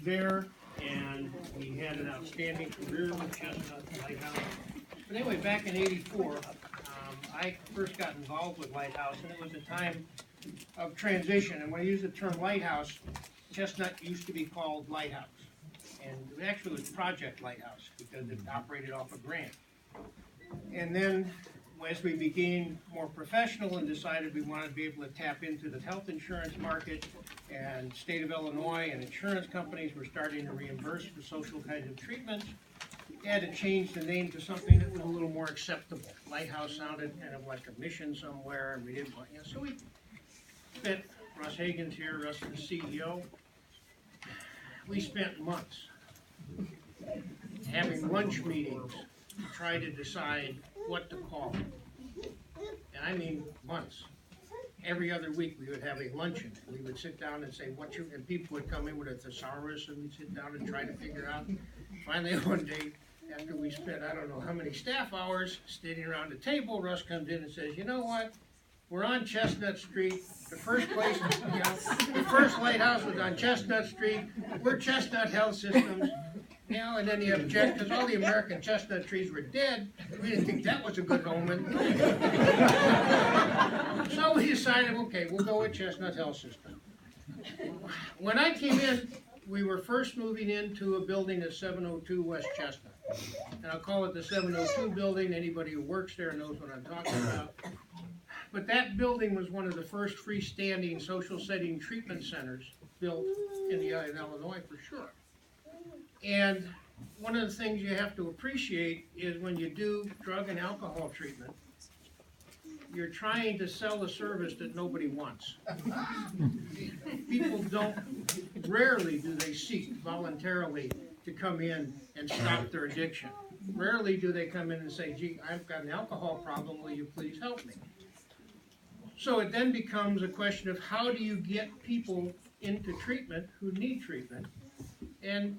there, and he had an outstanding career with Chestnut Lighthouse. But anyway, back in '84, I first got involved with Lighthouse, and it was a time of transition. And when I use the term Lighthouse, Chestnut used to be called Lighthouse. And it actually was Project Lighthouse because it operated off a grant. And then as we became more professional and decided we wanted to be able to tap into the health insurance market, and state of Illinois and insurance companies were starting to reimburse for social kinds of treatments, we had to change the name to something that was a little more acceptable. Lighthouse sounded kind of like a mission somewhere, and we didn't want, so we spent, Russ Hagen's here, Russ is the CEO, we spent months having lunch meetings to try to decide what to call it. And I mean months. Every other week we would have a luncheon. We would sit down and say, and people would come in with a thesaurus, and we'd sit down and try to figure out. Finally, one day, after we spent I don't know how many staff hours sitting around the table, Russ comes in and says, you know what? We're on Chestnut Street. The first place, the first lighthouse was on Chestnut Street. We're Chestnut Health Systems. And then you object because all the American chestnut trees were dead. We didn't think that was a good omen. So we decided, okay, we'll go with Chestnut Health System. When I came in, we were first moving into a building at 702 West Chestnut. And I'll call it the 702 building. Anybody who works there knows what I'm talking about. But that building was one of the first freestanding social setting treatment centers built in Illinois for sure. And one of the things you have to appreciate is when you do drug and alcohol treatment, you're trying to sell a service that nobody wants. People rarely do they seek voluntarily to come in and stop their addiction. Rarely do they come in and say, gee, I've got an alcohol problem, will you please help me? So it then becomes a question of how do you get people into treatment who need treatment? And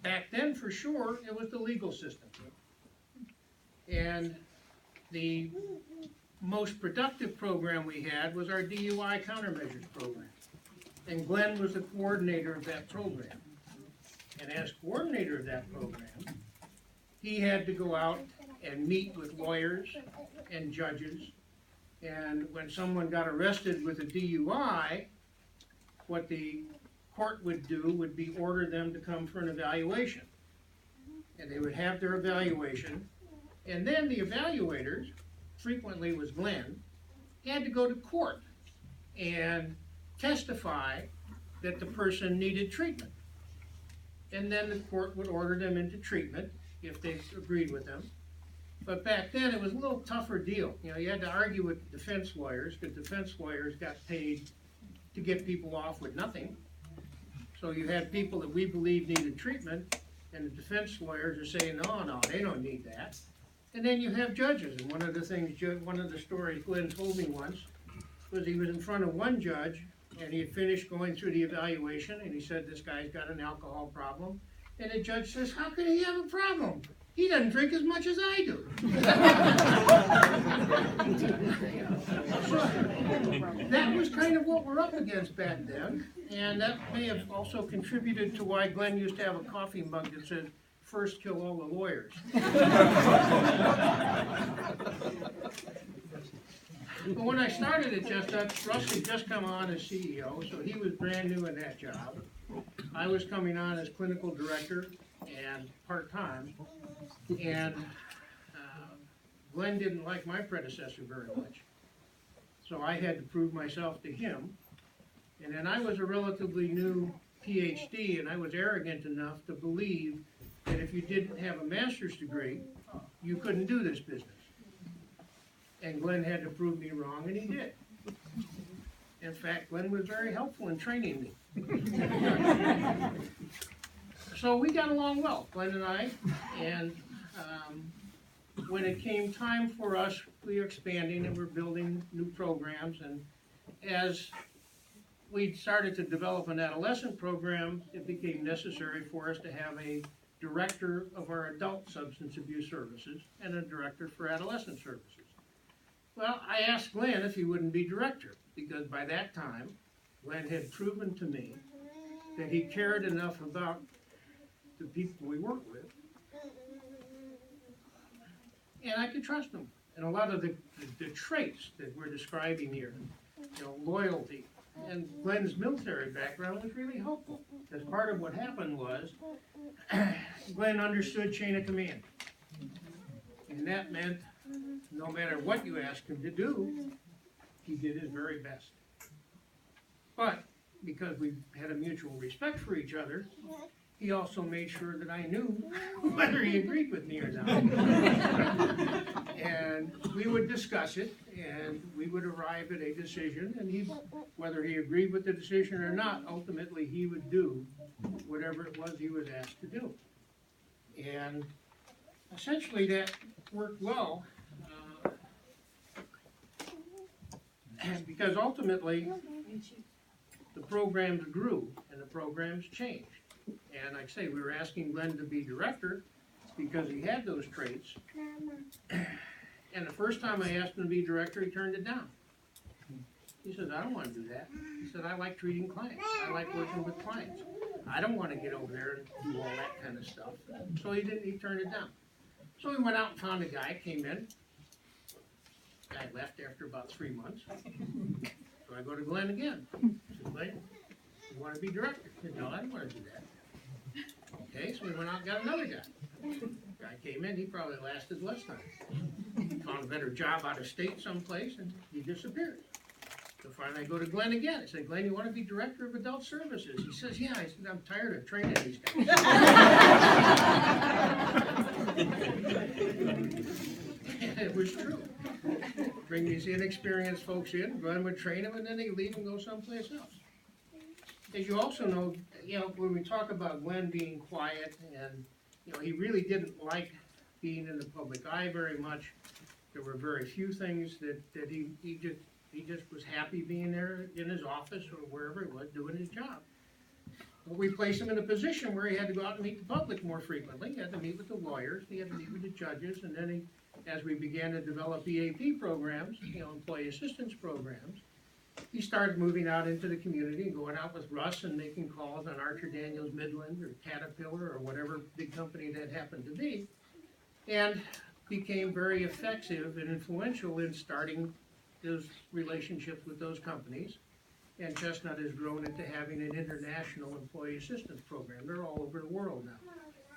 back then, for sure, it was the legal system. And the most productive program we had was our DUI countermeasures program. And Glenn was the coordinator of that program. And as coordinator of that program, he had to go out and meet with lawyers and judges. And when someone got arrested with a DUI, what the court would do would be order them to come for an evaluation. And they would have their evaluation. And then the evaluators, frequently was Glenn, had to go to court and testify that the person needed treatment. And then the court would order them into treatment if they agreed with them. But back then it was a little tougher deal. You had to argue with defense lawyers, because defense lawyers got paid to get people off with nothing. So you had people that we believe needed treatment, and the defense lawyers are saying, no, they don't need that. And then you have judges, and one of the stories Glenn told me once was he was in front of one judge, and he had finished going through the evaluation, and he said, this guy's got an alcohol problem. And the judge says, how can he have a problem? He doesn't drink as much as I do. That was kind of what we're up against back then, and that may have also contributed to why Glenn used to have a coffee mug that said, first kill all the lawyers. But when I started at Chestnut, Russ had just come on as CEO, so he was brand new in that job. I was coming on as clinical director and part-time, and Glenn didn't like my predecessor very much. So I had to prove myself to him. And then I was a relatively new PhD, and I was arrogant enough to believe that if you didn't have a master's degree, you couldn't do this business. And Glenn had to prove me wrong, and he did. In fact, Glenn was very helpful in training me. So we got along well, Glenn and I, and when it came time for us, we were expanding and we're building new programs, and as we started to develop an adolescent program, it became necessary for us to have a director of our adult substance abuse services and a director for adolescent services. Well, I asked Glenn if he wouldn't be director, because by that time, Glenn had proven to me that he cared enough about the people we work with, and I could trust him. And a lot of the traits that we're describing here, loyalty, and Glenn's military background was really helpful. Because part of what happened was, Glenn understood chain of command. And that meant, no matter what you asked him to do, he did his very best. But, because we had a mutual respect for each other, he also made sure that I knew whether he agreed with me or not. And we would discuss it, and we would arrive at a decision, and whether he agreed with the decision or not, ultimately he would do whatever it was he was asked to do. And essentially that worked well, because ultimately the programs grew and the programs changed. And like I say, we were asking Glenn to be director because he had those traits. And the first time I asked him to be director, he turned it down. He says, I don't want to do that. He said, I like treating clients. I like working with clients. I don't want to get over there and do all that kind of stuff. So he turned it down. So we went out and found a guy, came in. Guy left after about 3 months. So I go to Glenn again. I said, Glenn, you want to be director? He said, no, I don't want to do that. Okay, so we went out and got another guy. Guy came in, he probably lasted less time. Found a better job out of state someplace, and he disappeared. So finally I go to Glenn again. I said, Glenn, you want to be director of adult services? He says, yeah. I said, I'm tired of training these guys. And it was true. Bring these inexperienced folks in, Glenn would train them, and then they leave and go someplace else. As you also know, when we talk about Glenn being quiet, and he really didn't like being in the public eye very much. There were very few things that he just was happy being there in his office or wherever he was doing his job. Well, we placed him in a position where he had to go out and meet the public more frequently. He had to meet with the lawyers, he had to meet with the judges, and then as we began to develop EAP programs, employee assistance programs, he started moving out into the community and going out with Russ and making calls on Archer Daniels Midland or Caterpillar or whatever big company that happened to be, and became very effective and influential in starting those relationships with those companies. And Chestnut has grown into having an international employee assistance program. They're all over the world now.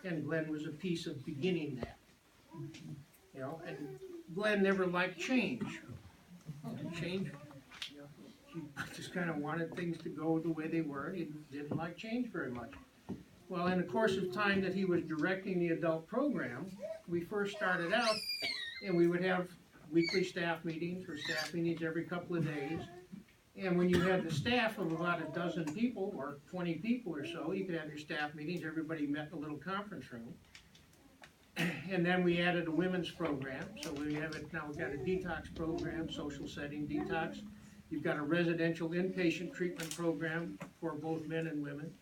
And Glenn was a piece of beginning that. And Glenn never liked change. Change, he just kind of wanted things to go the way they were. He didn't like change very much. Well, in the course of time that he was directing the adult program, we first started out, and we would have weekly staff meetings or staff meetings every couple of days. And when you had the staff of about a dozen people or 20 people or so, you could have your staff meetings. Everybody met in a little conference room. And then we added a women's program. So we have it now. We've got a detox program, social setting detox. You've got a residential inpatient treatment program for both men and women.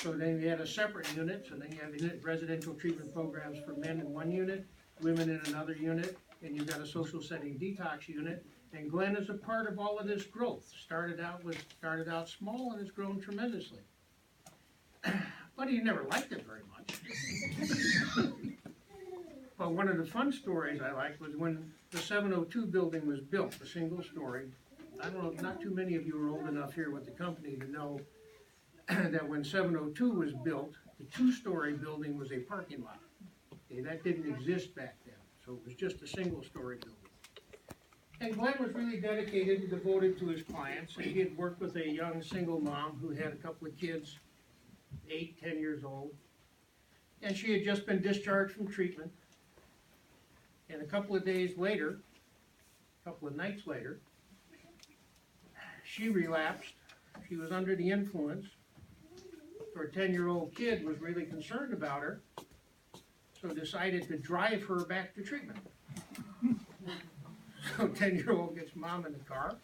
So then you had a separate unit. So then you have residential treatment programs for men in one unit, women in another unit, and you've got a social setting detox unit. And Glenn is a part of all of this growth. Started out small and has grown tremendously. But he never liked it very much. But one of the fun stories I liked was when the 702 building was built, a single story. I don't know, not too many of you are old enough here with the company to know that when 702 was built, the 2-story building was a parking lot. Okay, that didn't exist back then, so it was just a single-story building. And Glenn was really dedicated and devoted to his clients, and he had worked with a young single mom who had a couple of kids, 8, 10 years old, and she had just been discharged from treatment. And a couple of days later, a couple of nights later, she relapsed. She was under the influence. Her 10-year-old kid was really concerned about her, so decided to drive her back to treatment. So 10-year-old gets mom in the car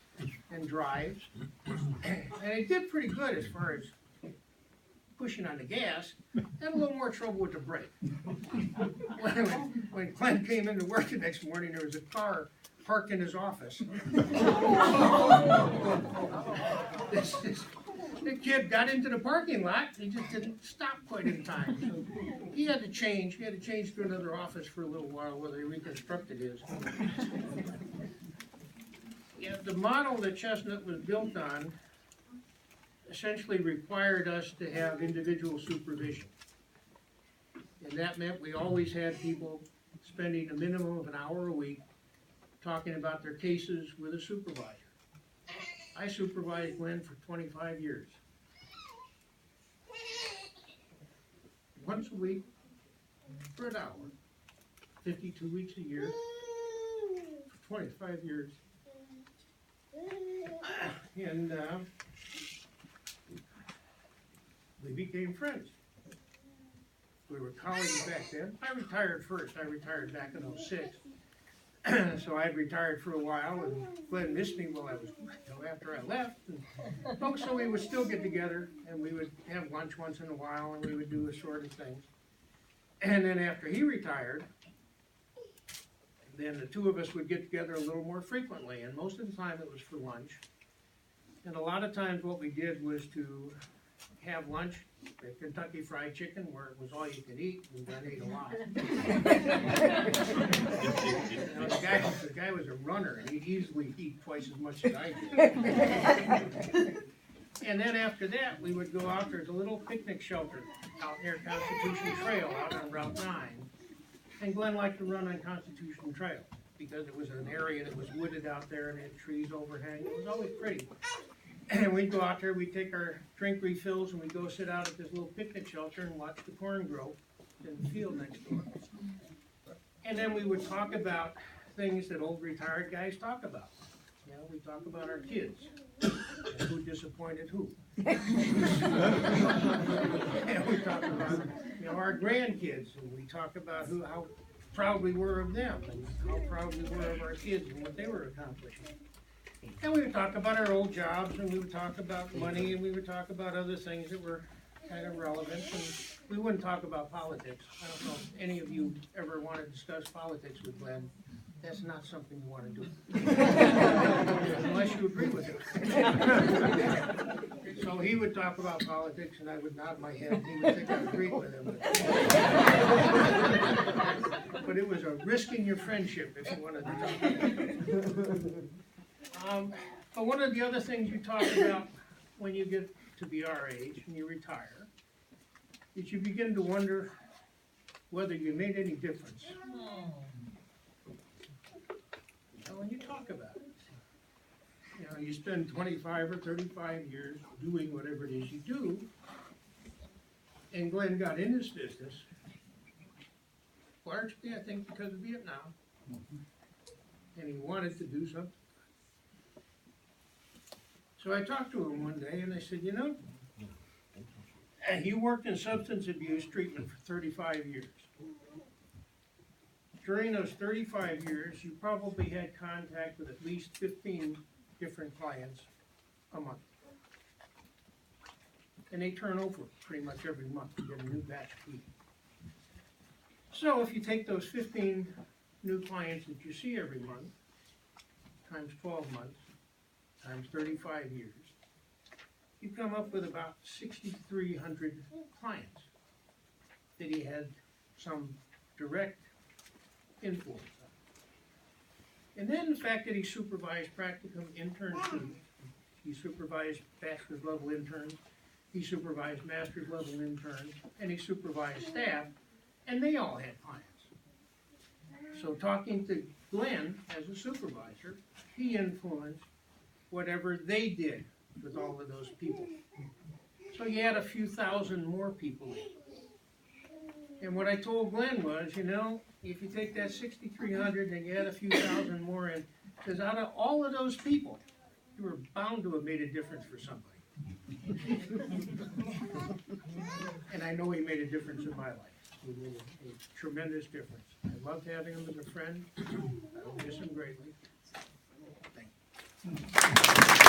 and drives. And it did pretty good as far as pushing on the gas. Had a little more trouble with the brake. When Glenn came into work the next morning, there was a car parked in his office. The kid got into the parking lot, he just didn't stop quite in time. So he had to change to another office for a little while while they reconstructed his. Yeah, the model that Chestnut was built on essentially required us to have individual supervision. And that meant we always had people spending a minimum of an hour a week talking about their cases with a supervisor. I supervised Glenn for 25 years. Once a week for an hour, 52 weeks a year, for 25 years. And we became friends. We were colleagues back then. I retired first. I retired back in '06. So I'd retired for a while, and Glenn missed me while I was, after I left. And, so we would still get together, and we would have lunch once in a while, and we would do assorted things. And then after he retired, then the two of us would get together a little more frequently, and most of the time it was for lunch. And a lot of times what we did was to have lunch at Kentucky Fried Chicken, where it was all you could eat, and Glenn ate a lot. The guy was a runner, and he'd easily eat twice as much as I did. And then after that, we would go out. There's a little picnic shelter out near Constitution Trail, out on Route 9. And Glenn liked to run on Constitution Trail because it was an area that was wooded out there and had trees overhang. It was always pretty. And we'd go out there, we'd take our drink refills, and we'd go sit out at this little picnic shelter and watch the corn grow in the field next door. And then we would talk about things that old retired guys talk about. You know, we talk about our kids and who disappointed who. And we talk about, our grandkids, and we talk about how proud we were of them and how proud we were of our kids and what they were accomplishing. And we would talk about our old jobs, and we would talk about money, and we would talk about other things that were kind of relevant, and we wouldn't talk about politics. I don't know if any of you ever want to discuss politics with Glenn. That's not something you want to do. Unless you agree with him. So he would talk about politics, and I would nod my head, and he would think I agreed with him. But it was a risk in your friendship if you wanted to talk about it. But one of the other things you talk about when you get to be our age and you retire is you begin to wonder whether you made any difference. When you talk about it, you spend 25 or 35 years doing whatever it is you do, and Glenn got in this business largely, I think, because of Vietnam, and he wanted to do something. So I talked to him one day, and I said, he worked in substance abuse treatment for 35 years. During those 35 years, you probably had contact with at least 15 different clients a month. And they turn over pretty much every month to get a new batch of people. So if you take those 15 new clients that you see every month, times 12 months, times 35 years, you come up with about 6,300 clients that he had some direct influence on. And then the fact that he supervised practicum interns, he supervised bachelor's level interns, he supervised master's level interns, and he supervised staff, and they all had clients. So talking to Glenn as a supervisor, he influenced whatever they did with all of those people. So you had a few thousand more people in. And what I told Glenn was, if you take that 6,300 and you add a few thousand more in, because out of all of those people, you were bound to have made a difference for somebody. And I know he made a difference in my life. He made a tremendous difference. I loved having him as a friend. I will miss him greatly. Thank you.